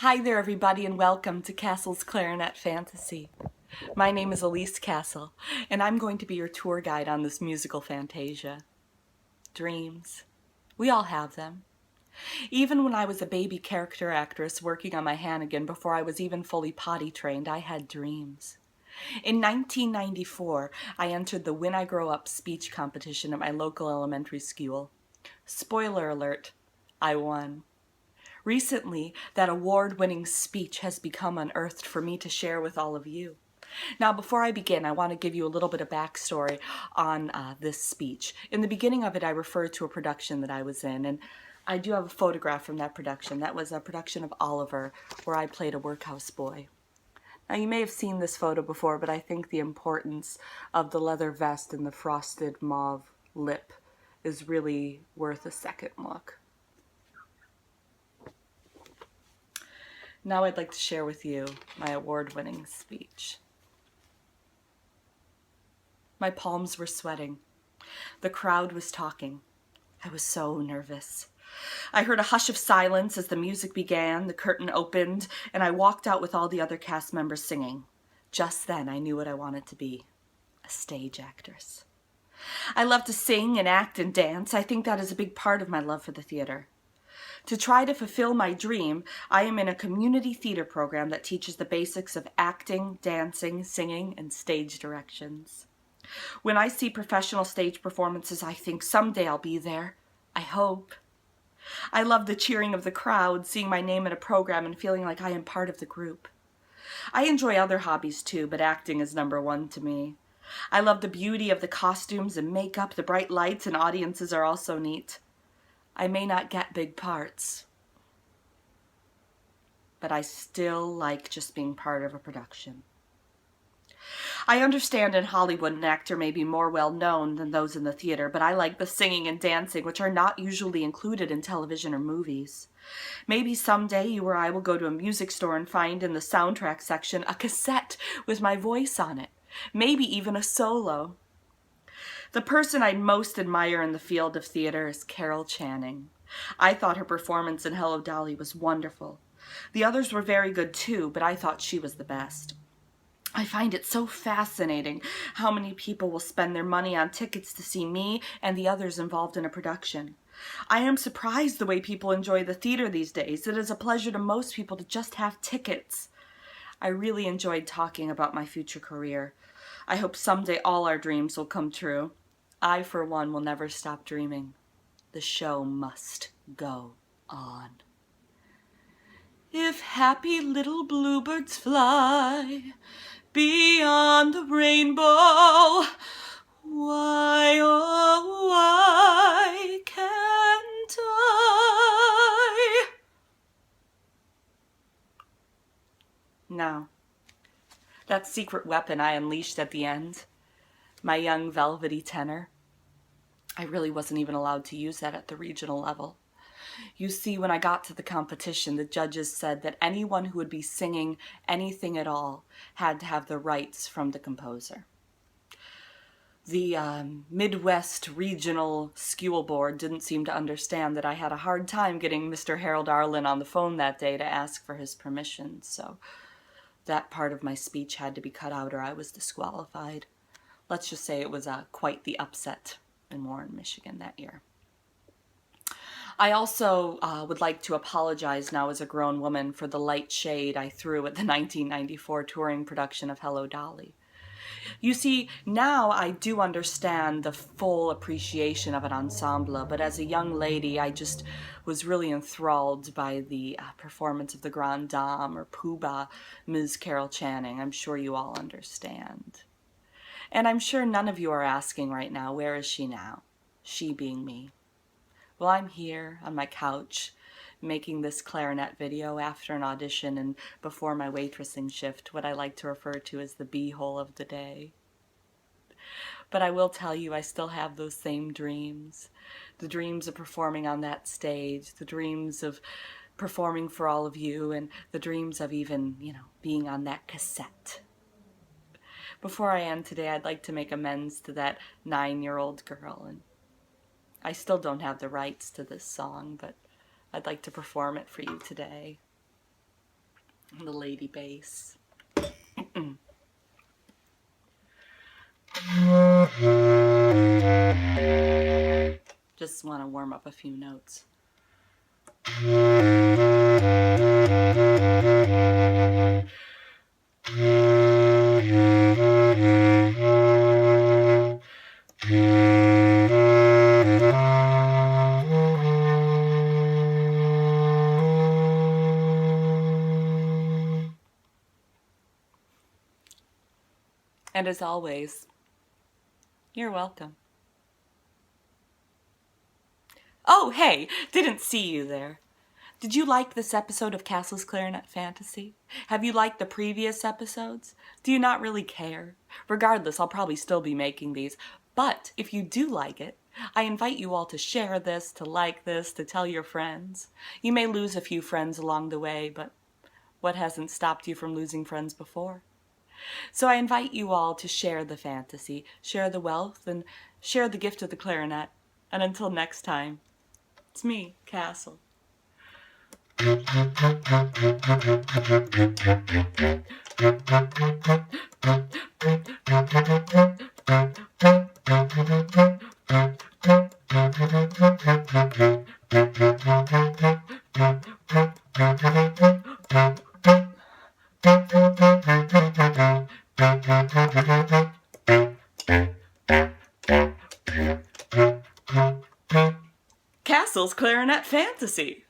Hi there everybody and welcome to Castle's Clarinet Fantasy. My name is Elise Castle and I'm going to be your tour guide on this musical fantasia. Dreams. We all have them. Even when I was a baby character actress working on my Hannigan before I was even fully potty trained, I had dreams. In 1994, I entered the When I Grow Up speech competition at my local elementary school. Spoiler alert, I won. Recently, that award-winning speech has become unearthed for me to share with all of you. Now, before I begin, I want to give you a little bit of backstory on this speech. In the beginning of it, I referred to a production that I was in, and I do have a photograph from that production. That was a production of Oliver, where I played a workhouse boy. Now, you may have seen this photo before, but I think the importance of the leather vest and the frosted mauve lip is really worth a second look. Now I'd like to share with you my award-winning speech. My palms were sweating. The crowd was talking. I was so nervous. I heard a hush of silence as the music began, the curtain opened, and I walked out with all the other cast members singing. Just then I knew what I wanted to be, a stage actress. I love to sing and act and dance. I think that is a big part of my love for the theater. To try to fulfill my dream, I am in a community theater program that teaches the basics of acting, dancing, singing, and stage directions. When I see professional stage performances, I think someday I'll be there. I hope. I love the cheering of the crowd, seeing my name in a program and feeling like I am part of the group. I enjoy other hobbies too, but acting is number one to me. I love the beauty of the costumes and makeup, the bright lights, and audiences are also neat. I may not get big parts, but I still like just being part of a production. I understand in Hollywood an actor may be more well known than those in the theater, but I like the singing and dancing, which are not usually included in television or movies. Maybe someday you or I will go to a music store and find in the soundtrack section a cassette with my voice on it, maybe even a solo. The person I most admire in the field of theater is Carol Channing. I thought her performance in Hello, Dolly was wonderful. The others were very good too, but I thought she was the best. I find it so fascinating how many people will spend their money on tickets to see me and the others involved in a production. I am surprised the way people enjoy the theater these days. It is a pleasure to most people to just have tickets. I really enjoyed talking about my future career. I hope someday all our dreams will come true. I, for one, will never stop dreaming. The show must go on. If happy little bluebirds fly beyond the rainbow, why, oh, why can't I? Now, that secret weapon I unleashed at the end, my young velvety tenor, I really wasn't even allowed to use that at the regional level. You see, when I got to the competition, the judges said that anyone who would be singing anything at all had to have the rights from the composer. The Midwest Regional School Board didn't seem to understand that I had a hard time getting Mr. Harold Arlen on the phone that day to ask for his permission, so that part of my speech had to be cut out or I was disqualified. Let's just say it was quite the upset in Warren, Michigan that year. I also would like to apologize now as a grown woman for the light shade I threw at the 1994 touring production of Hello, Dolly. You see, now I do understand the full appreciation of an ensemble, but as a young lady, I just was really enthralled by the performance of the Grande Dame or Poobah, Ms. Carol Channing. I'm sure you all understand. And I'm sure none of you are asking right now, where is she now? She being me. Well, I'm here on my couch making this clarinet video after an audition and before my waitressing shift, what I like to refer to as the bee-hole of the day. But I will tell you, I still have those same dreams. The dreams of performing on that stage, the dreams of performing for all of you, and the dreams of even, being on that cassette. Before I end today, I'd like to make amends to that 9-year-old girl, and I still don't have the rights to this song, but I'd like to perform it for you today. The lady bass. Just want to warm up a few notes. And as always, you're welcome. Oh, hey, didn't see you there. Did you like this episode of Castle's Clarinet Fantasy? Have you liked the previous episodes? Do you not really care? Regardless, I'll probably still be making these. But if you do like it, I invite you all to share this, to like this, to tell your friends. You may lose a few friends along the way, but what hasn't stopped you from losing friends before? So I invite you all to share the fantasy, share the wealth, and share the gift of the clarinet. And until next time, it's me, Castle. Castle's Clarinet Fantasy.